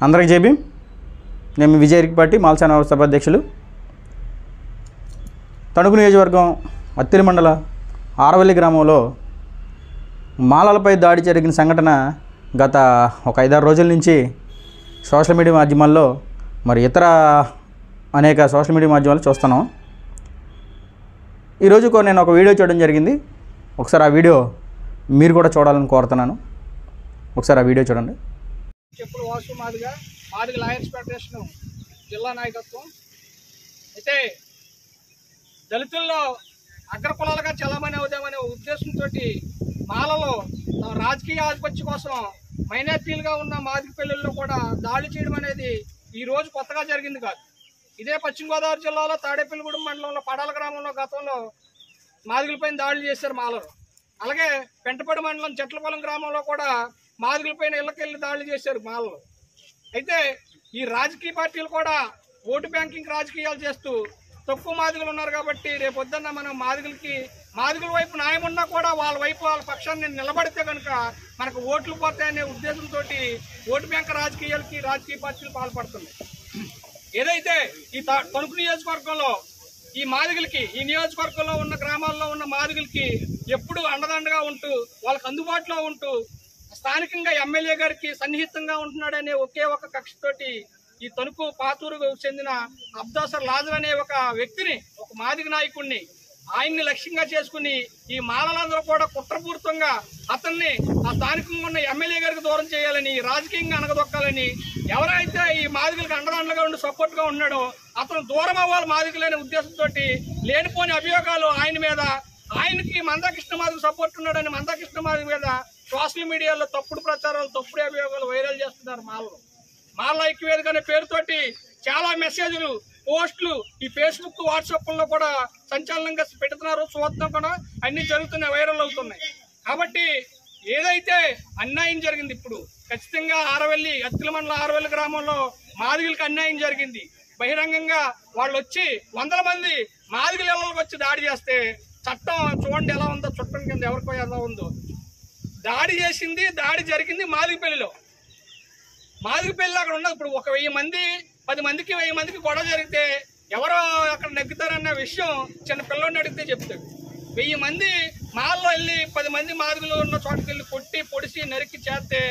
అందరికీ జై భీమ్. నేను విజయ్ రిక్పాటి మాల్సాన సభాధ్యక్షులు. తణుకు నియోజకవర్గం అత్తిలి మండల ఆరవల్లి గ్రామంలో మాలలపై దాడి జరిగిన సంఘటన గత ఒక 5-6 రోజుల నుంచి సోషల్ మీడియా మాధ్యమాల్లో ఇతర అనేక సోషల్ మీడియా మాధ్యమాలు చూస్తున్నాం. ఈరోజు నేను ఒక వీడియో చూడడం జరిగింది. ఒకసారి ఆ వీడియో మీరు కూడా చూడాలని కోరుతున్నాను. ఒకసారి ఆ వీడియో చూడండి. చెప్పుడు వాసు మాదిగ లాయర్స్ ఫెడరేషన్ జిల్లా నాయకత్వం అయితే దళితుల్లో అగ్రకులాలుగా చలామణి అవుదామనే ఉద్దేశంతో మాలలో రాజకీయ ఆధిపత్యం కోసం మైనార్టీలుగా ఉన్న మాదిగ పెళ్లిల్లో కూడా దాడి చేయడం అనేది ఈ రోజు కొత్తగా జరిగింది కాదు. ఇదే పశ్చిమ గోదావరి జిల్లాలో తాడేపల్లిగూడెం మండలంలో పడాల గ్రామంలో గతంలో మాదిగలపైన దాడులు చేశారు మాలలు. అలాగే పెంటపడి మండలం చెట్లపల్లం గ్రామంలో కూడా మాదిగలపైన ఇళ్ళకెళ్ళి దాడులు చేశారు మాలలు. అయితే ఈ రాజకీయ పార్టీలు కూడా ఓటు బ్యాంకింగ్ రాజకీయాలు చేస్తూ తక్కువ మాదిగలు ఉన్నారు కాబట్టి రేపొద్దున్న మనం మాదిగల వైపు న్యాయం ఉన్నా కూడా వాళ్ళ వైపు వాళ్ళ పక్షాన్ని నిలబడితే కనుక మనకు ఓట్లు పోతాయనే ఉద్దేశంతో ఓటు బ్యాంక్ రాజకీయాలకి రాజకీయ పార్టీలు పాల్పడుతున్నాయి. ఏదైతే ఈ తణుకు నియోజకవర్గంలో ఈ మాదిగలకి ఈ నియోజకవర్గంలో ఉన్న గ్రామాల్లో ఉన్న మాదిగలకి ఎప్పుడు అండదండగా ఉంటూ వాళ్ళకి అందుబాటులో ఉంటూ స్థానికంగా ఎమ్మెల్యే గారికి సన్నిహితంగా ఉంటున్నాడనే ఒకే ఒక కక్షతోటి ఈ తణుకు పాతూరుకు చెందిన అబ్దాసర్ లాజర్ అనే ఒక వ్యక్తిని, ఒక మాదిగ నాయకుడిని ఆయన్ని లక్ష్యంగా చేసుకుని ఈ మాలలందరూ కూడా కుట్రపూరితంగా అతన్ని ఆ స్థానికంగా ఉన్న ఎమ్మెల్యే గారికి దూరం చేయాలని, రాజకీయంగా అనగదొక్కాలని, ఎవరైతే ఈ మాదిగలకు అండదండగా ఉండి సపోర్ట్గా ఉన్నాడో అతను దూరం అవ్వాలి మాదిగలనే ఉద్దేశంతో లేనిపోని అభియోగాలు ఆయన మీద, ఆయనకి మందాకృష్ణ మాదిగ సపోర్ట్ ఉన్నాడని మందాకృష్ణ మాదిగ మీద సోషల్ మీడియాలో తప్పుడు ప్రచారాలు, తప్పుడు అభియోగాలు వైరల్ చేస్తున్నారు. మాల ఐక్యవేదిక అనే పేరుతోటి చాలా మెసేజ్లు, పోస్టులు ఈ ఫేస్బుక్, వాట్సాప్లో కూడా సంచలనంగా పెడుతున్నారు. చూస్తున్నాం కూడా అన్ని జరుగుతున్నాయి, వైరల్ అవుతున్నాయి. కాబట్టి ఏదైతే అన్యాయం జరిగింది, ఇప్పుడు ఖచ్చితంగా అత్తిలి మండలం ఆరవల్లి గ్రామంలో మాదిగలకు అన్యాయం జరిగింది. బహిరంగంగా వాళ్ళు వచ్చి 100 మంది మాదిగల ఇళ్లకు వచ్చి దాడి చేస్తే చట్టం చూడండి ఎలా ఉందో, చుట్టం కింద ఎవరికో ఎలా ఉందో. దాడి చేసింది, దాడి జరిగింది మాదిగపల్లిలో. మాదిగపల్లిలో అక్కడ ఉన్నది ఇప్పుడు ఒక 1000 మంది 10 మందికి 1000 మందికి గొడవ జరిగితే ఎవరో అక్కడ నెగ్గుతారన్న విషయం చిన్న పిల్లోడిని అడిగితే చెప్తాడు. 1000 మంది మాల్లో వెళ్ళి 10 మంది మాదిగలు ఉన్న చోటుకి వెళ్ళి కొట్టి పొడిసి నరికి చేస్తే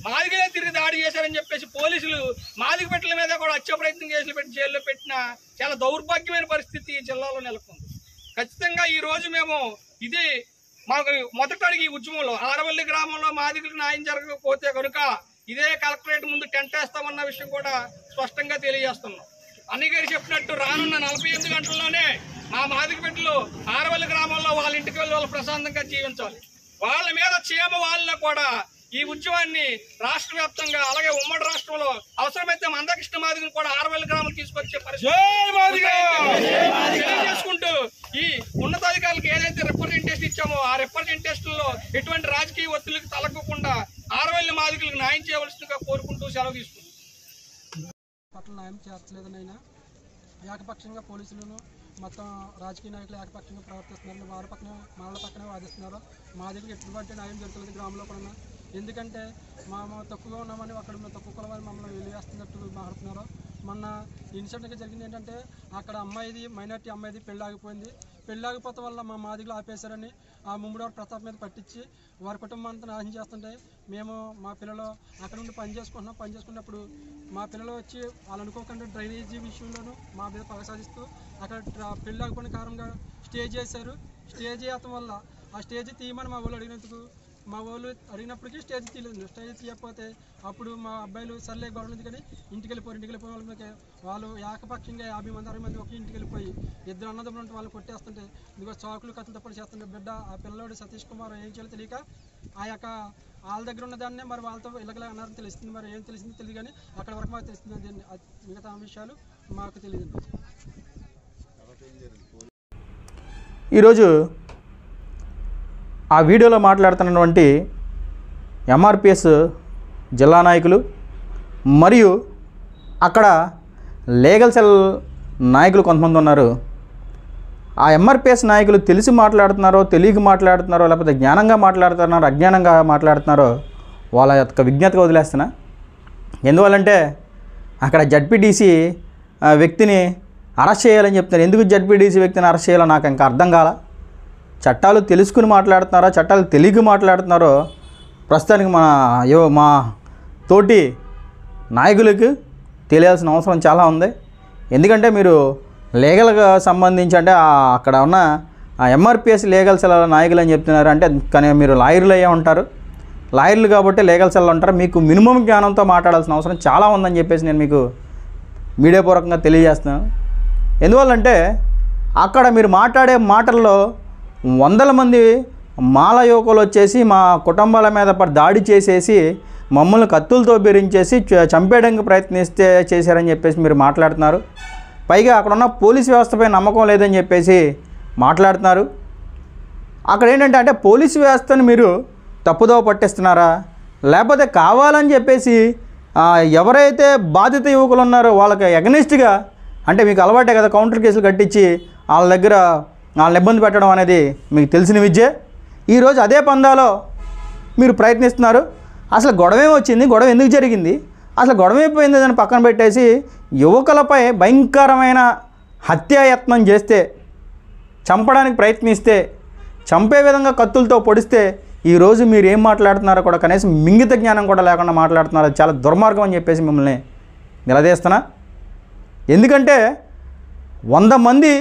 మాదిగలే తిరిగి దాడి చేశారని చెప్పేసి పోలీసులు మాదిగ పెట్టల మీద కూడా హత్య ప్రయత్నం చేసి పెట్టి జైల్లో పెట్టిన చాలా దౌర్భాగ్యమైన పరిస్థితి ఈ జిల్లాలో నెలకొంది. ఖచ్చితంగా ఈ రోజు మేము ఇది మాకు మొదట అడిగి ఉద్యమంలో ఆరవల్లి గ్రామంలో మాదిగలకు న్యాయం జరగకపోతే కనుక ఇదే కలెక్టరేట్ ముందు టెంట్ వేస్తామన్న విషయం కూడా స్పష్టంగా తెలియజేస్తున్నాం. అన్నయ్య గారు చెప్పినట్టు రానున్న 48 గంటల్లోనే మా మాదిగ బిడ్డలు ఆరవల్లి గ్రామంలో వాళ్ళ ఇంటికి వెళ్ళి వాళ్ళు ప్రశాంతంగా జీవించాలి. వాళ్ళ మీద క్షేమ వాళ్ళని కూడా ఈ ఉద్యమాన్ని రాష్ట్ర వ్యాప్తంగా, అలాగే ఉమ్మడి రాష్ట్రంలో అవసరమైతే మందాకృష్ణ మాదిగను కూడా ఆరవల్లి గ్రామం తీసుకొచ్చే పరిస్థితి తెలియజేసుకుంటూ ఈ ఉన్నతాధికారులకు ఏదైతే రిప్రజెంటేషన్ ఇచ్చామో ఆ రిప్రజెంటేషన్ లో ఎటువంటి రాజకీయ ఒత్తిడికి తలగకుండా ఆరవల్లి మాదిగలకు న్యాయం చేయవలసిందిగా కోరుకుంటూ సెలవు తీసుకుంటాం. పట్ల న్యాయం చేర్చలేదనైనా ఏకపక్షంగా పోలీసులను మొత్తం రాజకీయ నాయకులు ఏకపక్షంగా ప్రవర్తిస్తున్నారు. వారి మాల పక్కనే వాదిస్తున్నారు. మా దగ్గర ఎటువంటి న్యాయం జరుగుతుంది గ్రామంలో కూడా. ఎందుకంటే మా తక్కువగా ఉన్నామని అక్కడ ఉన్న తక్కువ కులవారి మమ్మల్ని వెలివేస్తున్నట్టు మాట్లాడుతున్నారు. మొన్న ఇన్సిడెంట్గా జరిగింది ఏంటంటే అక్కడ మైనార్టీ అమ్మాయిది పెళ్ళి ఆగిపోయింది. పెళ్ళి ఆగిపోతే వల్ల మా మాదిగలు ఆపేశారని ఆ ముమ్మడివారి ప్రతాప్ మీద పట్టించి వారి కుటుంబం అంతా నాశనం చేస్తుంటే మేము మా పిల్లలు అక్కడ నుండి పని చేసుకున్నప్పుడు మా పిల్లలు వచ్చి వాళ్ళు అనుకోకుండా డ్రైనేజీ విషయంలోనూ మా మీద పగ సాధిస్తూ అక్కడ పెళ్ళి ఆగిపోయిన కారణంగా స్టేజ్ చేశారు. స్టేజ్ చేయటం వల్ల ఆ స్టేజ్ తీయమని మా వాళ్ళు అడిగినందుకు మా వాళ్ళు అడిగినప్పటికీ స్టేజ్ తీయలేదు. స్టేజ్ తీయకపోతే అప్పుడు మా అబ్బాయిలు సర్లే గొడవ ఉంది కానీ ఇంటికి వెళ్ళిపోయిన వాళ్ళకి వాళ్ళు ఏకపక్షంగా 50 మంది 60 మంది ఒక ఇంటికి వెళ్ళిపోయి 2 అన్నదమ్ములు వాళ్ళు కొట్టేస్తుంటే ఇదిగో చాకులు కత్తులు తప్పలు చేస్తుంటే బిడ్డ ఆ పిల్లవాడు సతీష్ కుమార్ ఏం చేయాలో తెలియక ఆ యొక్క వాళ్ళ దగ్గర ఉన్నదాన్నే మరి వాళ్ళతో ఇలాగలా అన్నారని తెలుస్తుంది. మరి ఏం తెలిసిందో తెలియదు కానీ అక్కడ వరకు మాకు తెలుస్తుంది. మిగతా విషయాలు మాకు తెలియదు. ఈరోజు ఆ వీడియోలో మాట్లాడుతున్నటువంటి ఎంఆర్పిఎస్ జిల్లా నాయకులు మరియు అక్కడ లీగల్ సెల్ నాయకులు కొంతమంది ఉన్నారు. ఆ ఎంఆర్పిఎస్ నాయకులు తెలిసి మాట్లాడుతున్నారో, తెలియక మాట్లాడుతున్నారో, లేకపోతే జ్ఞానంగా మాట్లాడుతున్నారో, అజ్ఞానంగా మాట్లాడుతున్నారో వాళ్ళ యొక్క విజ్ఞతగా వదిలేస్తున్నా. ఎందువల్లంటే అక్కడ జడ్పీటీసీ వ్యక్తిని అరెస్ట్ చేయాలని చెప్తున్నారు. ఎందుకు జడ్పీటీసీ వ్యక్తిని అరెస్ట్ చేయాలో నాకు ఇంకా అర్థం కాల. చట్టాలు తెలుసుకుని మాట్లాడుతున్నారో చట్టాలు తెలియక మాట్లాడుతున్నారో ప్రస్తుతానికి మా తోటి నాయకులకు తెలియాల్సిన అవసరం చాలా ఉంది. ఎందుకంటే మీరు లీగల్గా సంబంధించి అంటే అక్కడ ఉన్న ఎంఆర్పిఎస్ లీగల్ సెల్ నాయకులు అని చెప్తున్నారు. అంటే కానీ మీరు లాయర్లు అయ్యే ఉంటారు, లాయర్లు కాబట్టి లీగల్ సెల్ ఉంటారు. మీకు మినిమం జ్ఞానంతో మాట్లాడాల్సిన అవసరం చాలా ఉందని చెప్పేసి నేను మీకు మీడియా పూర్వకంగా తెలియజేస్తున్నాను. ఎందువల్లంటే అక్కడ మీరు మాట్లాడే మాటల్లో వందల మంది మాల యువకులు వచ్చేసి మా కుటుంబాల మీద దాడి చేసేసి మమ్మల్ని కత్తులతో బెదిరించేసి చంపేయడానికి ప్రయత్నిస్తే చేశారని చెప్పేసి మీరు మాట్లాడుతున్నారు. పైగా అక్కడున్న పోలీస్ వ్యవస్థపై నమ్మకం లేదని చెప్పేసి మాట్లాడుతున్నారు. అక్కడ ఏంటంటే అంటే పోలీసు వ్యవస్థను మీరు తప్పుదోవ పట్టిస్తున్నారా, లేకపోతే కావాలని చెప్పేసి ఎవరైతే బాధిత యువకులు ఉన్నారో వాళ్ళకి ఎగనిస్ట్గా అంటే మీకు అలవాటే కదా కౌంటర్ కేసులు కట్టించి వాళ్ళ దగ్గర వాళ్ళని ఇబ్బంది పెట్టడం అనేది మీకు తెలిసిన విద్యే. ఈరోజు అదే పందాలో మీరు ప్రయత్నిస్తున్నారు. అసలు గొడవ వచ్చింది, గొడవ ఎందుకు జరిగింది, అసలు గొడవ అయిపోయింది అని పక్కన పెట్టేసి యువకులపై భయంకరమైన హత్యాయత్నం చేస్తే, చంపడానికి ప్రయత్నిస్తే, చంపే విధంగా కత్తులతో పొడిస్తే ఈరోజు మీరు ఏం మాట్లాడుతున్నారో కూడా కనీసం మింగిత జ్ఞానం కూడా లేకుండా మాట్లాడుతున్నారు. అది చాలా దుర్మార్గం అని చెప్పేసి మిమ్మల్ని నిలదీస్తున్నా. ఎందుకంటే 100 మంది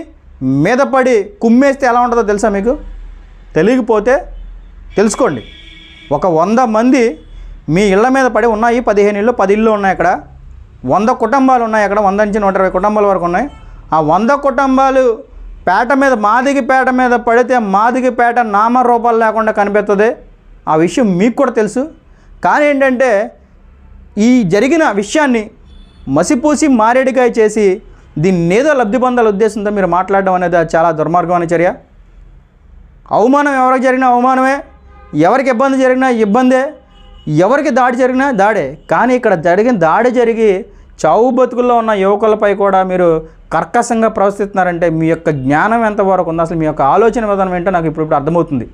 మీద పడి కుమ్మేస్తే ఎలా ఉంటుందో తెలుసా మీకు? తెలియకపోతే తెలుసుకోండి. ఒక 100 మంది మీ ఇళ్ళ మీద పడి ఉన్నాయి. 15 ఇళ్ళు 10 ఇళ్ళు ఉన్నాయి. అక్కడ 100 కుటుంబాలు ఉన్నాయి. అక్కడ 100 నుంచి 120 కుటుంబాల వరకు ఉన్నాయి. ఆ 100 కుటుంబాలు పేట మీద మాదిగపేట మీద పడితే మాదిగపేట నామరూపాలు లేకుండా కనిపిస్తుంది. ఆ విషయం మీకు కూడా తెలుసు. కానీ ఏంటంటే ఈ జరిగిన విషయాన్ని మసిపూసి మారేడికాయ చేసి దీన్ని ఏదో లబ్ధి పొందాల ఉద్దేశంతో మీరు మాట్లాడడం అనేది చాలా దుర్మార్గమైన చర్య. అవమానం ఎవరికి జరిగినా అవమానమే, ఎవరికి ఇబ్బంది జరిగినా ఇబ్బందే, ఎవరికి దాడి జరిగినా దాడే. కానీ ఇక్కడ జరిగిన దాడి జరిగి చావు బతుకుల్లో ఉన్న యువకులపై కూడా మీరు కర్కశంగా ప్రవర్తిస్తున్నారంటే మీ యొక్క జ్ఞానం ఎంతవరకు ఉంది, అసలు మీ యొక్క ఆలోచన విధానం ఏంటో నాకు ఇప్పుడు అర్థమవుతుంది.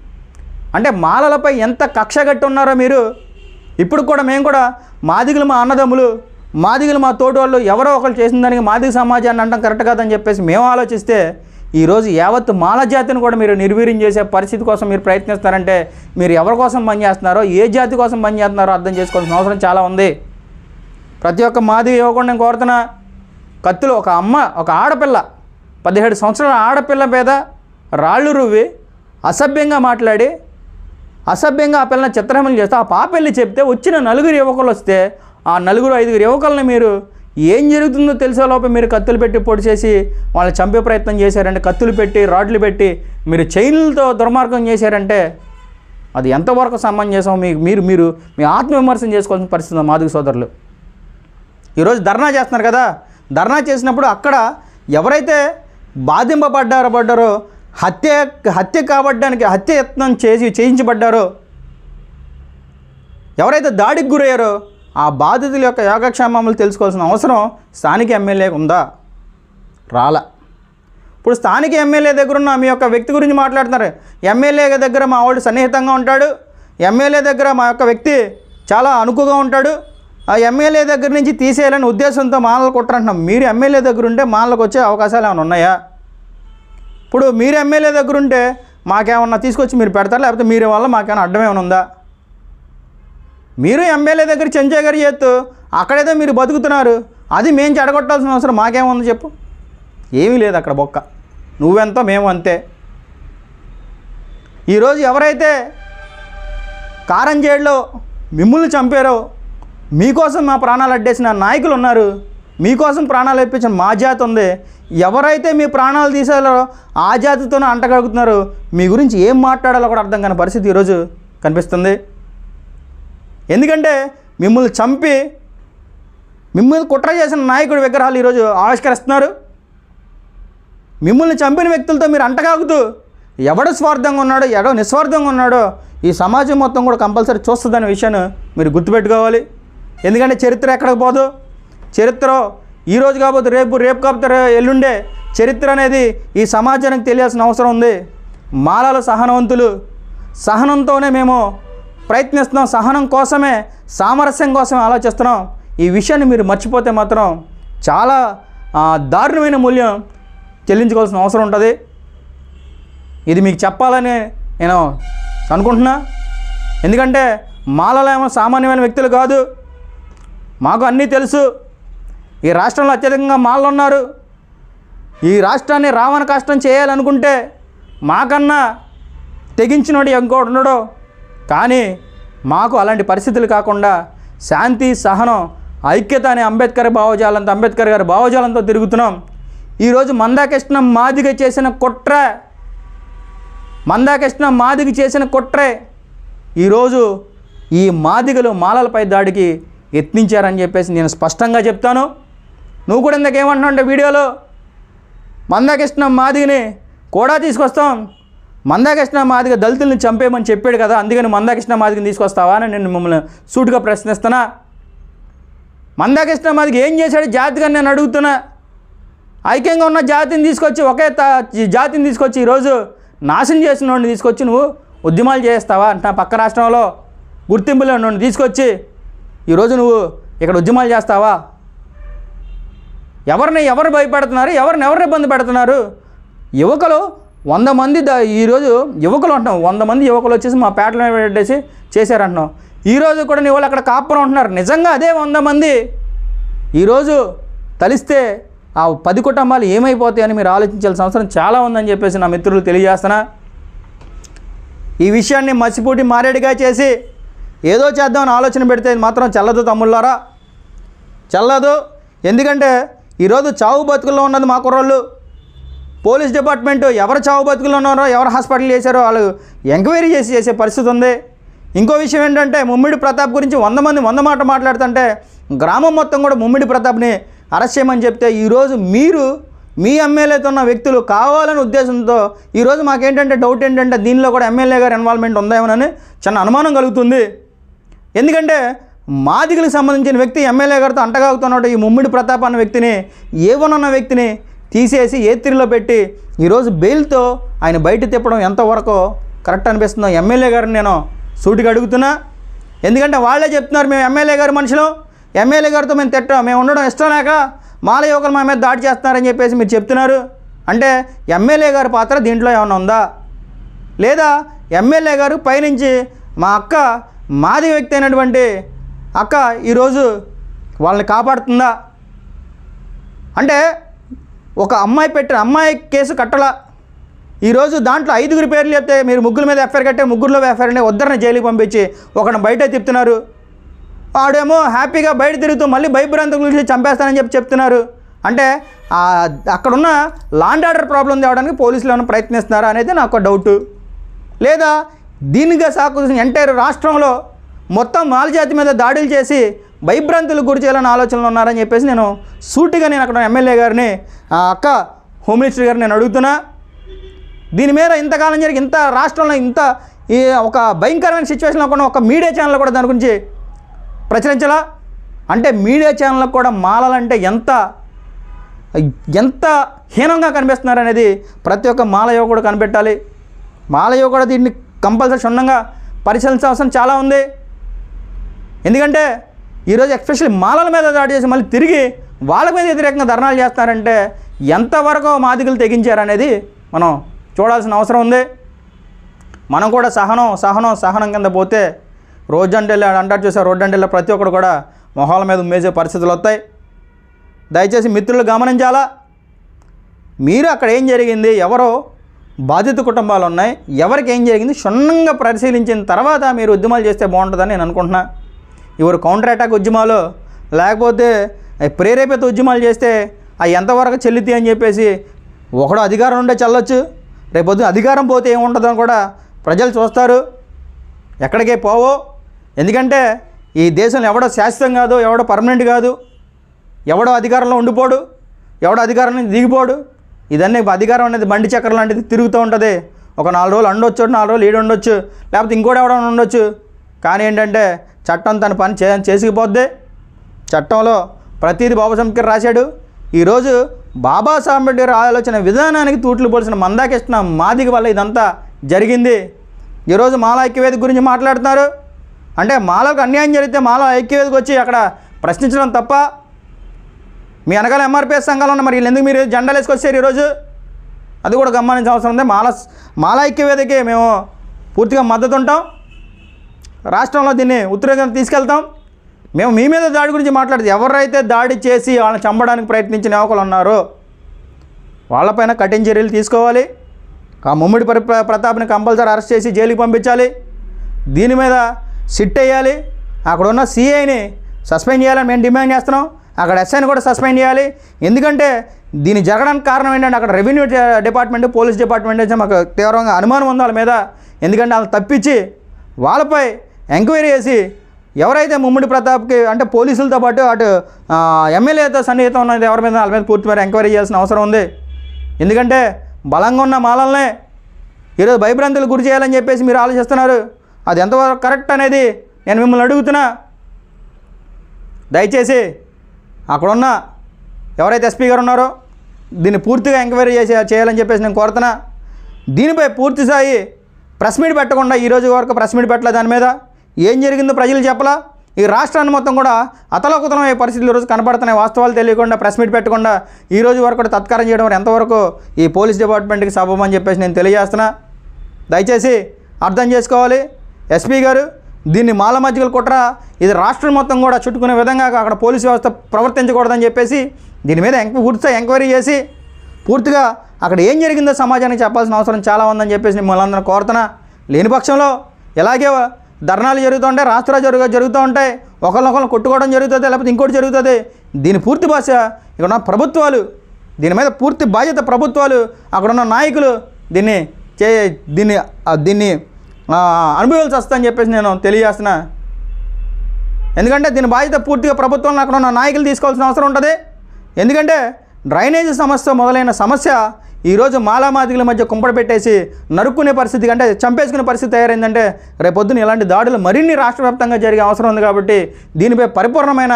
అంటే మాలలపై ఎంత కక్ష కట్టి ఉన్నారో మీరు. ఇప్పుడు కూడా మేము కూడా మాదిగలు మా అన్నదమ్ములు, మాదిగలు మా తోటి వాళ్ళు, ఎవరో ఒకరు చేసిన దానికి మాదిగ సమాజాన్ని అంటాం కరెక్ట్ కాదని చెప్పేసి మేము ఆలోచిస్తే ఈరోజు యావత్తు మాల జాతిని కూడా మీరు నిర్వీర్యం చేసే పరిస్థితి కోసం మీరు ప్రయత్నిస్తారంటే మీరు ఎవరి కోసం పనిచేస్తున్నారో, ఏ జాతి కోసం పనిచేస్తున్నారో అర్థం చేసుకోవాల్సిన అవసరం చాలా ఉంది. ప్రతి ఒక్క మాదిగ యువకుడు నేను కోరుతున్నా, కత్తులు ఒక ఆడపిల్ల 17 సంవత్సరాల ఆడపిల్ల మీద రాళ్ళు రువ్వి అసభ్యంగా మాట్లాడి అసభ్యంగా ఆ పిల్లని చిత్రహింసలు చేస్తే ఆ పాపెళ్ళి చెప్తే వచ్చిన 4 యువకులు వస్తే ఆ 4-5 యువకులని మీరు ఏం జరుగుతుందో తెలిసే లోపే మీరు కత్తులు పెట్టి పొడి చేసి వాళ్ళని చంపే ప్రయత్నం చేశారంటే, కత్తులు పెట్టి రాడ్లు పెట్టి మీరు చైన్లతో దుర్మార్గం చేశారంటే అది ఎంతవరకు సమంజసం? మీరు మీ ఆత్మవిమర్శనం చేసుకోవాల్సిన పరిస్థితి మాదిగ సోదరులు. ఈరోజు ధర్నా చేస్తున్నారు కదా, ధర్నా చేసినప్పుడు అక్కడ ఎవరైతే బాధింపబడ్డారో హత్య కాబడ్డానికి హత్య యత్నం చేయించబడ్డారో, ఎవరైతే దాడికి గురయ్యారో ఆ బాధితుల యొక్క యోగక్షేమాలు తెలుసుకోవాల్సిన అవసరం స్థానిక ఎమ్మెల్యేకి ఉందా? రాలా. ఇప్పుడు స్థానిక ఎమ్మెల్యే దగ్గర ఉన్న మీ యొక్క వ్యక్తి గురించి మాట్లాడుతున్నారు. ఎమ్మెల్యే దగ్గర మా వాడు సన్నిహితంగా ఉంటాడు, ఎమ్మెల్యే దగ్గర మా యొక్క వ్యక్తి చాలా అనుకుగా ఉంటాడు, ఆ ఎమ్మెల్యే దగ్గర నుంచి తీసేయాలని ఉద్దేశంతో మాలలు కుట్రంటున్నాం. మీరు ఎమ్మెల్యే దగ్గర ఉంటే మాలలకు వచ్చే అవకాశాలు ఏమైనా ఉన్నాయా? ఇప్పుడు మీరు ఎమ్మెల్యే దగ్గర ఉంటే మాకేమన్నా తీసుకొచ్చి మీరు పెడతారా, లేకపోతే మీరు వల్ల మాకేమైనా అడ్డం ఏమైనా ఉందా? మీరు ఎమ్మెల్యే దగ్గర చెంచా గారి చేస్తూ అక్కడేదో మీరు బతుకుతున్నారు, అది మేము చెడగొట్టాల్సిన అవసరం మాకేముంది చెప్పు? ఏమీ లేదు అక్కడ బొక్క. నువ్వెంతో మేము అంతే. ఈరోజు ఎవరైతే కారంజేడులో మిమ్మల్ని చంపారో, మీకోసం మా ప్రాణాలు అడ్డేసిన నాయకులు ఉన్నారు, మీకోసం ప్రాణాలు ఇప్పించిన మా జాతి ఉంది. ఎవరైతే మీ ప్రాణాలు తీసారో ఆ జాతితోనే అంటగలుగుతున్నారు. మీ గురించి ఏం మాట్లాడాలో కూడా అర్థం కాని పరిస్థితి ఈరోజు కనిపిస్తుంది. ఎందుకంటే మిమ్మల్ని చంపి మిమ్మల్ని కుట్ర చేసిన నాయకుడి విగ్రహాలు ఈరోజు ఆవిష్కరిస్తున్నారు. మిమ్మల్ని చంపిన వ్యక్తులతో మీరు అంటగాగుతూ ఎవడు స్వార్థంగా ఉన్నాడో, ఎవడో నిస్వార్థంగా ఉన్నాడో ఈ సమాజం మొత్తం కూడా కంపల్సరీ చూస్తుందనే విషయాన్ని మీరు గుర్తుపెట్టుకోవాలి. ఎందుకంటే చరిత్ర ఎక్కడికి పోదు. చరిత్ర ఈరోజు కాకపోతే రేపు కాకపోతే ఎల్లుండే చరిత్ర అనేది ఈ సమాజానికి తెలియాల్సిన అవసరం ఉంది. మాలలు సహనవంతులు, సహనంతోనే మేము ప్రయత్నిస్తున్నాం, సహనం కోసమే, సామరస్యం కోసమే ఆలోచిస్తున్నాం. ఈ విషయాన్ని మీరు మర్చిపోతే మాత్రం చాలా దారుణమైన మూల్యం చెల్లించుకోవాల్సిన అవసరం ఉంటుంది. ఇది మీకు చెప్పాలని నేను అనుకుంటున్నా. ఎందుకంటే మాలలో ఏమో సామాన్యమైన వ్యక్తులు కాదు, మాకు అన్నీ తెలుసు. ఈ రాష్ట్రంలో అత్యధికంగా మాలలు ఉన్నారు. ఈ రాష్ట్రాన్ని రావణ కష్టం చేయాలనుకుంటే మాకన్నా తెగించినోడు ఇంకోటి ఉండడు. కానీ మాకు అలాంటి పరిస్థితులు కాకుండా శాంతి, సహనం, ఐక్యత అనే అంబేద్కర్ గారి భావజాలంతో తిరుగుతున్నాం. ఈరోజు మందాకృష్ణ మాదిగ చేసిన కుట్రే ఈరోజు ఈ మాదిగలు మాలలపై దాడికి యత్నించారని చెప్పేసి నేను స్పష్టంగా చెప్తాను. నువ్వు కూడా ఇందాకేమంటున్నావు అంటే వీడియోలో మందాకృష్ణ మాదిగని కూడా తీసుకొస్తాం, మందాకృష్ణ మాదిగ దళితుల్ని చంపేయమని చెప్పాడు కదా, అందుకని మందాకృష్ణ మాదిగని తీసుకొస్తావా అని నేను మిమ్మల్ని సూటిగా ప్రశ్నిస్తున్నా. మందాకృష్ణ మాదిగ ఏం చేశాడు జాతిగా నేను అడుగుతున్నా. ఐక్యంగా ఉన్న జాతిని తీసుకొచ్చి జాతిని తీసుకొచ్చి ఈరోజు నాశనం చేసిన వాడిని తీసుకొచ్చి నువ్వు ఉద్యమాలు చేస్తావా అంటున్నా. పక్క రాష్ట్రంలో గుర్తింపులో నన్ను తీసుకొచ్చి ఈరోజు నువ్వు ఇక్కడ ఉద్యమాలు చేస్తావా? ఎవరు భయపెడుతున్నారు? ఎవరిని ఇబ్బంది పెడుతున్నారు? యువకులు 100 మంది ఈరోజు యువకులు అంటున్నావు, 100 మంది యువకులు వచ్చేసి మా పేటలో పెట్టేసి చేశారంటున్నావు. ఈరోజు కూడా నీ వాళ్ళు అక్కడ కాపురం ఉంటున్నారు. నిజంగా అదే 100 మంది ఈరోజు తలిస్తే ఆ 10 కుటుంబాలు ఏమైపోతాయని మీరు ఆలోచించాల్సిన అవసరం చాలా ఉందని చెప్పేసి నా మిత్రులు తెలియజేస్తున్నా. ఈ విషయాన్ని మసిపూటి మారేడుగా చేసి ఏదో చేద్దామని ఆలోచన పెడితే మాత్రం చెల్లదు తమ్ముళ్ళారా, చెల్లదు. ఎందుకంటే ఈరోజు చావు బతుకుల్లో ఉన్నది మా కుర్రోళ్ళు. పోలీస్ డిపార్ట్మెంటు ఎవరు చావు బతుకుల్లో ఉన్నారో, ఎవరు హాస్పిటల్ చేశారో వాళ్ళు ఎంక్వైరీ చేసే పరిస్థితి ఉంది. ఇంకో విషయం ఏంటంటే ముమ్మిడి ప్రతాప్ గురించి 100 మంది 100 మాట మాట్లాడుతుంటే గ్రామం మొత్తం కూడా ముమ్మిడి ప్రతాప్ని అరెస్ట్ చేయమని చెప్తే ఈరోజు మీరు మీ ఎమ్మెల్యేతో ఉన్న వ్యక్తులు కావాలని ఉద్దేశంతో ఈరోజు మాకేంటంటే డౌట్ ఏంటంటే దీనిలో కూడా ఎమ్మెల్యే గారి ఇన్వాల్వ్మెంట్ ఉందేమోనని చిన్న అనుమానం కలుగుతుంది. ఎందుకంటే మాదిగలకు సంబంధించిన వ్యక్తి ఎమ్మెల్యే గారితో అంటగాగుతున్నాడు. ఈ ముమ్మిడి ప్రతాప్ అన్న వ్యక్తిని, ఏవనన్న వ్యక్తిని తీసేసి ఏత్రిలో పెట్టి ఈరోజు బెయిల్తో ఆయన బయట తిప్పడం ఎంతవరకు కరెక్ట్ అనిపిస్తుందో ఎమ్మెల్యే గారిని నేను సూటిగా అడుగుతున్నా. ఎందుకంటే వాళ్ళే చెప్తున్నారు మేము ఎమ్మెల్యే గారి మనుషులు, ఎమ్మెల్యే గారితో మేము ఉండడం ఇష్టం లేక మాల యువకులు మా మీద దాడి చేస్తున్నారని చెప్పేసి మీరు చెప్తున్నారు. అంటే ఎమ్మెల్యే గారి పాత్ర దీంట్లో ఏమైనా ఉందా? లేదా ఎమ్మెల్యే గారు పైనుంచి మా అక్క మాది వ్యక్తి అయినటువంటి అక్క ఈరోజు వాళ్ళని కాపాడుతుందా? అంటే ఒక అమ్మాయి కేసు కట్టలా. ఈరోజు దాంట్లో 5గురి పేర్లు చెప్తే మీరు 3 మీద ఎఫ్ఐఆర్ కట్టే 3లో ఎఫ్ఐఆర్ అంటే ఉద్దరణ జైలుకి పంపించి ఒకరిని బయట తిప్పుతున్నారు. వాడేమో హ్యాపీగా బయట తిరుగుతూ మళ్ళీ భయభ్రాంతుల గురించి చంపేస్తానని చెప్తున్నారు. అంటే అక్కడున్న లాండ్ ఆర్డర్ ప్రాబ్లం తేవడానికి పోలీసులు ఏమైనా ప్రయత్నిస్తున్నారా అనేది నాకు డౌటు. లేదా దీనిగా సాకు ఎంటైర్ రాష్ట్రంలో మొత్తం మాల జాతి మీద దాడులు చేసి భయభ్రాంతులకు గురి చేయాలని ఆలోచనలు ఉన్నారని చెప్పేసి నేను సూటిగా అక్కడ ఎమ్మెల్యే గారిని అక్క హోమ్ మినిస్టర్ గారిని నేను అడుగుతున్నా. దీని మీద ఇంతకాలం జరిగి ఇంత రాష్ట్రంలో ఈ ఒక భయంకరమైన సిచ్యువేషన్లో కూడా ఒక మీడియా ఛానల్ కూడా దాని గురించి ప్రచురించాలా? అంటే మీడియా ఛానళ్ళకు కూడా మాలాలంటే ఎంత హీనంగా కనిపిస్తున్నారు అనేది ప్రతి ఒక్క మాల యువకుడు కనిపెట్టాలి. మాల యువకుడు దీన్ని కంపల్సరీ క్షుణ్ణంగా పరిశీలించాల్సిన అవసరం చాలా ఉంది. ఎందుకంటే ఈరోజు ఎస్పెషల్లీ మాలల మీద దాడి చేసి మళ్ళీ తిరిగి వాళ్ళ మీద వ్యతిరేకంగా ధర్నాలు చేస్తున్నారంటే ఎంతవరకు మాదిగలు తెగించారనేది మనం చూడాల్సిన అవసరం ఉంది. మనం కూడా సహనం కింద పోతే రోడ్డు అంటే అంటారు చూసారు, రోడ్డు అంటే ప్రతి ఒక్కరు కూడా మొహాల మీద ఉమ్మేసే పరిస్థితులు వస్తాయి. దయచేసి మిత్రులు గమనించాలా. మీరు అక్కడ ఏం జరిగింది, ఎవరో బాధిత కుటుంబాలు ఉన్నాయి, ఎవరికి ఏం జరిగింది క్షుణ్ణంగా పరిశీలించిన తర్వాత మీరు ఉద్యమాలు చేస్తే బాగుంటుందని నేను అనుకుంటున్నా. ఎవరు కౌంటర్ అటాక్ ఉద్యమాలు లేకపోతే ప్రేరేపిత ఉద్యమాలు చేస్తే అవి ఎంతవరకు చెల్లుతాయి అని చెప్పేసి ఒకడు అధికారం ఉండే చల్లొచ్చు, రేపొద్దు అధికారం పోతే ఏముంటుందని కూడా ప్రజలు చూస్తారు. ఎక్కడికే పోవో. ఎందుకంటే ఈ దేశంలో ఎవడో శాశ్వతం కాదు, ఎవడో పర్మనెంట్ కాదు, ఎవడో అధికారంలో ఉండిపోడు, ఎవడో అధికారం నుంచి దిగిపోడు. ఇదన్నీ అధికారం అనేది బండి చక్రం లాంటిది తిరుగుతూ ఉంటుంది. ఒక 4 రోజులు ఉండొచ్చు, 4 రోజులు ఈడు ఉండొచ్చు, లేకపోతే ఇంకోటి ఎవడో ఉండొచ్చు. కానీ ఏంటంటే చట్టం తన పని చేసుకుపోద్ది. చట్టంలో ప్రతిదీ బాబాసాహెబ్ అంబేద్కర్ రాశాడు. ఈరోజు బాబాసాహెబ్ అంబేద్కర్ ఆలోచన విధానానికి తూట్లు పోల్సిన మందాకృష్ణ మాదిగ వల్ల ఇదంతా జరిగింది. ఈరోజు మాల ఐక్యవేదిక గురించి మాట్లాడుతున్నారు. అంటే మాలకు అన్యాయం జరిగితే మాల ఐక్యవేదిక వచ్చి అక్కడ ప్రశ్నించడం తప్ప. మీ వెనకాల ఎంఆర్పిఎస్ సంఘాలు ఉన్న మరి వీళ్ళు ఎందుకు మీరు జెండాలు వేసుకొచ్చారు ఈరోజు? అది కూడా గమనించాల్సిన అవసరం ఉంది. మాలా ఐక్యవేదికకి మేము పూర్తిగా మద్దతు ఉంటాం. రాష్ట్రంలో దీన్ని ఉత్తరేఖంగా తీసుకెళ్తాం. మేము మీ మీద దాడి గురించి మాట్లాడేది, ఎవరైతే దాడి చేసి వాళ్ళని చంపడానికి ప్రయత్నించిన యువకులు ఉన్నారో వాళ్ళపైన కఠిన చర్యలు తీసుకోవాలి. ఆ ముమ్మిడి ప్రతాప్ని కంపల్సరీ అరెస్ట్ చేసి జైలుకి పంపించాలి. దీని మీద సిట్ వేయాలి. అక్కడ ఉన్న సిఐని సస్పెండ్ చేయాలని మేము డిమాండ్ చేస్తున్నాం. అక్కడ ఎస్ఐని కూడా సస్పెండ్ చేయాలి. ఎందుకంటే దీని జరగడానికి కారణం ఏంటంటే అక్కడ రెవెన్యూ డిపార్ట్మెంట్, పోలీస్ డిపార్ట్మెంట్ అయితే మాకు తీవ్రంగా అనుమానం ఉంది వాళ్ళ మీద. ఎందుకంటే వాళ్ళు తప్పించి వాళ్ళపై ఎంక్వైరీ చేసి ఎవరైతే ముమ్మిడి ప్రతాప్కి అంటే పోలీసులతో పాటు అటు ఎమ్మెల్యేతో సన్నిహితం ఉన్నది ఎవరి మీద వాళ్ళ మీద పూర్తి మేర ఎంక్వైరీ చేయాల్సిన అవసరం ఉంది. ఎందుకంటే బలంగా ఉన్న మాలల్నే ఈరోజు భయభ్రాంతులకు గురి చేయాలని చెప్పేసి మీరు ఆలోచిస్తున్నారు. అది ఎంతవరకు కరెక్ట్ అనేది నేను మిమ్మల్ని అడుగుతున్నా. దయచేసి అక్కడున్న ఎవరైతే ఎస్పీ గారు ఉన్నారో దీన్ని పూర్తిగా ఎంక్వైరీ చేయాలని చెప్పేసి నేను కోరుతున్నా. దీనిపై పూర్తి స్థాయి ప్రెస్ మీట్ పెట్టకుండా ఈరోజు వరకు ప్రెస్ మీట్ పెట్టలే. దాని మీద ఏం జరిగిందో ప్రజలు చెప్పలా. ఈ రాష్ట్రాన్ని మొత్తం కూడా అతలకుతలం అయ్యే పరిస్థితులు ఈరోజు కనపడుతున్నాయి. వాస్తవాలు తెలియకుండా ప్రెస్ మీట్ పెట్టకుండా ఈ రోజు వరకు కూడా తత్కారం చేయడం ఎంతవరకు ఈ పోలీస్ డిపార్ట్మెంట్కి సబబని చెప్పేసి నేను తెలియజేస్తున్నా. దయచేసి అర్థం చేసుకోవాలి. ఎస్పీ గారు దీన్ని మాల మధ్యగల కుట్ర, ఇది రాష్ట్రం మొత్తం కూడా చుట్టుకునే విధంగా అక్కడ పోలీసు వ్యవస్థ ప్రవర్తించకూడదని చెప్పేసి దీని మీద పూర్తిగా ఎంక్వైరీ చేసి పూర్తిగా అక్కడ ఏం జరిగిందో సమాజానికి చెప్పాల్సిన అవసరం చాలా ఉందని చెప్పేసి మిమ్మల్ని అందరూ కోరుతున్నా. లేని పక్షంలో ఇలాగే ధర్నాలు జరుగుతుంటాయి, రాష్ట్రాలు జరుగుతూ ఉంటాయి, ఒకరినొకరు కొట్టుకోవడం జరుగుతుంది, లేకపోతే ఇంకోటి జరుగుతుంది. దీని పూర్తి భాష ఇక్కడ ఉన్న ప్రభుత్వాలు, దీని మీద పూర్తి బాధ్యత ప్రభుత్వాలు, అక్కడ ఉన్న నాయకులు దీన్ని అనుభవాల్సి వస్తుందని చెప్పేసి నేను తెలియజేస్తున్నా. ఎందుకంటే దీని బాధ్యత పూర్తిగా ప్రభుత్వంలో అక్కడ ఉన్న నాయకులు తీసుకోవాల్సిన అవసరం ఉంటుంది. ఎందుకంటే డ్రైనేజీ సమస్య మొదలైన సమస్య ఈరోజు మాలామాదిగల మధ్య కుంపడ పెట్టేసి నరుక్కునే పరిస్థితి అంటే చంపేసుకునే పరిస్థితి తయారైందంటే రేపొద్దున ఇలాంటి దాడులు మరిన్ని రాష్ట్ర వ్యాప్తంగా జరిగే అవసరం ఉంది. కాబట్టి దీనిపై పరిపూర్ణమైన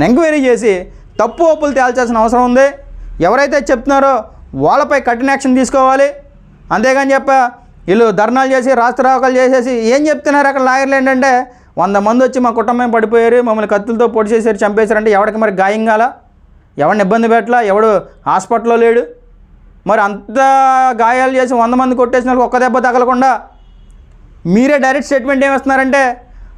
ఎంక్వైరీ చేసి తప్పు ఒప్పులు తేల్చాల్సిన అవసరం ఉంది. ఎవరైతే చెప్తున్నారో వాళ్ళపై కఠిన యాక్షన్ తీసుకోవాలి. అంతేగాని వీళ్ళు ధర్నాలు చేసి రాష్ట్రావకాలు చేసేసి ఏం చెప్తున్నారు అక్కడ లాయర్లు ఏంటంటే 100 మంది వచ్చి మా కుటుంబం పడిపోయారు, మమ్మల్ని కత్తులతో పొడి చేశారు, చంపేశారంటే ఎవరికి మరి గాయం కాల, ఎవరిని ఇబ్బంది పెట్టలా, ఎవడు హాస్పిటల్లో లేడు. మరి అంత గాయాలు చేసి 100 మంది కొట్టేసిన వాళ్ళకి ఒక్క దెబ్బ తగలకుండా మీరే డైరెక్ట్ స్టేట్మెంట్ ఏమిస్తున్నారంటే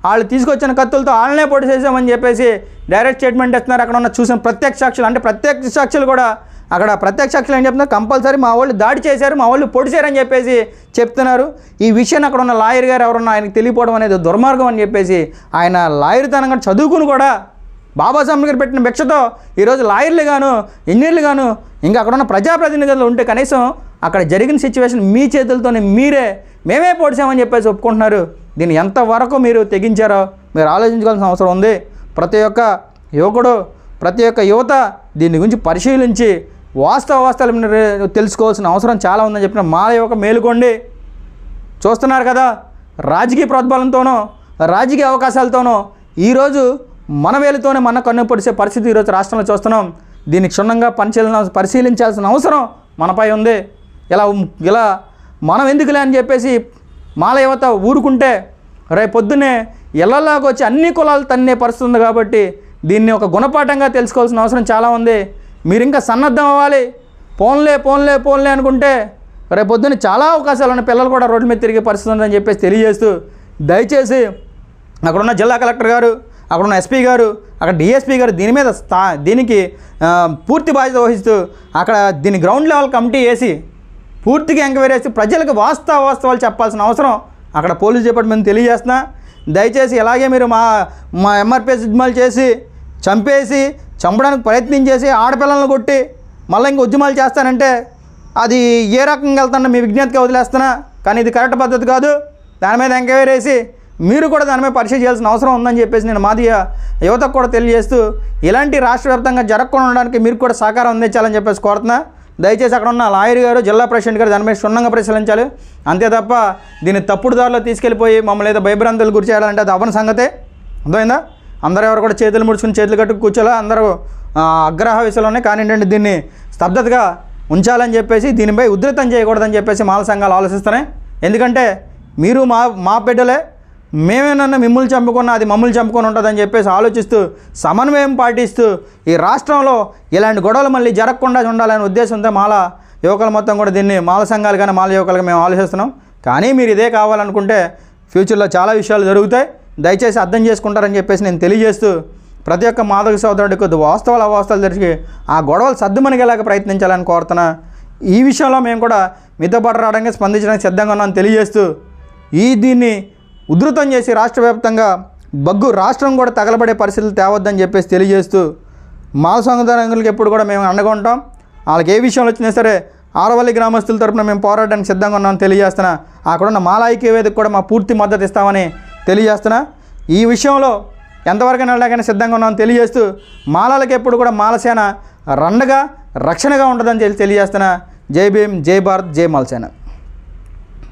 వాళ్ళు తీసుకొచ్చిన కత్తులతో వాళ్ళనే పొడి చేసామని చెప్పేసి డైరెక్ట్ స్టేట్మెంట్ ఇస్తున్నారు. అక్కడ ఉన్న చూసిన ప్రత్యక్ష సాక్షులు అంటే ప్రత్యక్ష సాక్షులు కూడా అక్కడ ప్రత్యక్ష సాక్షులు ఏం చెప్తున్నారు, కంపల్సరీ మా వాళ్ళు దాడి చేశారు, మా వాళ్ళు పొడిచారని చెప్పేసి చెప్తున్నారు. ఈ విషయాన్ని అక్కడ ఉన్న లాయర్ గారు ఎవరన్నా ఆయనకు తెలియపోవడం అనేది దుర్మార్గం అని చెప్పేసి ఆయన లాయర్ తనంగా చదువుకుని కూడా బాబాసాహెబ్ గారు పెట్టిన భిక్షతో ఈరోజు లాయర్లు గాను ఇంజనీర్లు గాను ఇంకా అక్కడ ఉన్న ప్రజాప్రతినిధులు ఉంటే కనీసం అక్కడ జరిగిన సిచ్యువేషన్ మీ చేతులతోనే మేమే పొడిచామని చెప్పేసి ఒప్పుకుంటున్నారు. దీన్ని ఎంతవరకు మీరు తెగించారో మీరు ఆలోచించుకోవాల్సిన అవసరం ఉంది. ప్రతి ఒక్క యువకుడు, ప్రతి ఒక్క యువత దీని గురించి పరిశీలించి వాస్తవాలు తెలుసుకోవాల్సిన అవసరం చాలా ఉందని చెప్పిన మా యువక మేలుకోండి. చూస్తున్నారు కదా, రాజకీయ ప్రోద్బలంతోనో రాజకీయ అవకాశాలతోనో ఈరోజు మన వేలుతోనే మన కన్ను పొడిసే పరిస్థితి ఈరోజు రాష్ట్రంలో చూస్తున్నాం. దీన్ని క్షుణ్ణంగా పరిశీలించాల్సిన అవసరం మనపై ఉంది. ఇలా మనం ఎందుకులే అని చెప్పేసి మాల యువత ఊరుకుంటే రేపు పొద్దున్నే ఇళ్లలోకి వచ్చి అన్ని కులాలు తన్నే పరిస్థితి ఉంది. కాబట్టి దీన్ని ఒక గుణపాఠంగా తెలుసుకోవాల్సిన అవసరం చాలా ఉంది. మీరు ఇంకా సన్నద్ధం అవ్వాలి. పోన్లే అనుకుంటే రేపు పొద్దున్న చాలా అవకాశాలు ఉన్నాయి, పిల్లలు కూడా రోడ్ల మీద తిరిగే పరిస్థితి ఉందని చెప్పేసి తెలియజేస్తూ దయచేసి అక్కడున్న జిల్లా కలెక్టర్ గారు, అక్కడున్న ఎస్పీ గారు, అక్కడ డిఎస్పీ గారు దీని మీద దీనికి పూర్తి బాధ్యత వహిస్తూ అక్కడ దీన్ని గ్రౌండ్ లెవెల్ కమిటీ వేసి పూర్తిగా ఎంక్వైరీ చేసి ప్రజలకు వాస్తవాలు చెప్పాల్సిన అవసరం అక్కడ పోలీస్ డిపార్ట్మెంట్ తెలియజేస్తున్నా. దయచేసి ఇలాగే మీరు మా ఎంఆర్పిఎస్ ఉద్యమాలు చేసి చంపడానికి ప్రయత్నం చేసి ఆడపిల్లలను కొట్టి మళ్ళీ ఇంక ఉద్యమాలు చేస్తానంటే అది ఏ రకంగా వెళ్తానో మీ విజ్ఞప్తిగా వదిలేస్తున్నా. కానీ ఇది కరెక్ట్ పద్ధతి కాదు. దాని మీద ఎంక్వైరీ చేసి మీరు కూడా దాని మీద పరిశీలన చేయాల్సిన అవసరం ఉందని చెప్పేసి నేను మాదిగ యువతకు కూడా తెలియజేస్తూ ఇలాంటి రాష్ట్ర వ్యాప్తంగా జరగకుండా ఉండడానికి మీరు కూడా సహకారం అందించాలని చెప్పేసి కోరుతున్నా. దయచేసి అక్కడ ఉన్న లాయర్ గారు, జిల్లా ప్రెసిడెంట్ గారు దాని మీద క్షుణ్ణంగా పరిశీలించాలి. అంతే తప్ప దీన్ని తప్పుడు దారిలో తీసుకెళ్ళిపోయి మమ్మల్ని ఏదో భయభ్రాంతులు గురి చేయాలంటే అది అవన సంగతే. అర్థమైందా? అందరూ ఎవరు కూడా చేతులు ముడుచుకుని చేతులు కట్టుకు కూర్చోాలా, అందరూ అగ్రహ విషయంలోనే. కానీ ఏంటంటే దీన్ని స్తబ్దతగా ఉంచాలని చెప్పేసి దీనిపై ఉధృతం చేయకూడదని చెప్పేసి మాల సంఘాలు ఆలోచిస్తున్నాయి. ఎందుకంటే మీరు మా బిడ్డలే, మేమేమన్నా మిమ్మల్ని చంపుకున్నా అది మమ్మల్ని చంపుకొని ఉంటుందని చెప్పేసి ఆలోచిస్తూ సమన్వయం పాటిస్తూ ఈ రాష్ట్రంలో ఇలాంటి గొడవలు మళ్ళీ జరగకుండా ఉండాలనే ఉద్దేశంతో మాల యువకులు మొత్తం కూడా దీన్ని మాల సంఘాలు కానీ మాల యువకులుగా మేము ఆలోచిస్తున్నాం. కానీ మీరు ఇదే కావాలనుకుంటే ఫ్యూచర్లో చాలా విషయాలు జరుగుతాయి, దయచేసి అర్థం చేసుకుంటారని చెప్పేసి నేను తెలియజేస్తూ ప్రతి ఒక్క మాదక సోదరుడికి వాస్తవాలు అవాస్తవాలు తెలిసి ఆ గొడవలు సర్దుమణిగేలాగా ప్రయత్నించాలని కోరుతున్నా. ఈ విషయంలో మేము కూడా మీతో పాటు రావడానికి స్పందించడానికి సిద్ధంగా ఉన్నామని తెలియజేస్తూ దీన్ని ఉధృతం చేసి రాష్ట్ర వ్యాప్తంగా రాష్ట్రం కూడా తగలబడే పరిస్థితులు తేవద్దని చెప్పేసి తెలియజేస్తూ మాల సముదాయాలకు ఎప్పుడు కూడా మేము అండగా ఉంటాం. వాళ్ళకి ఏ విషయంలో వచ్చినా సరే ఆరవల్లి గ్రామస్తుల తరపున మేము పోరాడడానికి సిద్ధంగా ఉన్నామని తెలియజేస్తున్నా. అక్కడున్న మాల ఐక్య వేదిక కూడా మా పూర్తి మద్దతు ఇస్తామని తెలియజేస్తున్నా. ఈ విషయంలో ఎంతవరకైనా వెళ్ళడాకైనా సిద్ధంగా ఉన్నామని తెలియజేస్తూ మాలలకు ఎప్పుడు కూడా మాలసేన రండగా రక్షణగా ఉంటుందని తెలియజేస్తున్నా. జై భీమ్, జై భారత్, జై మాలసేన.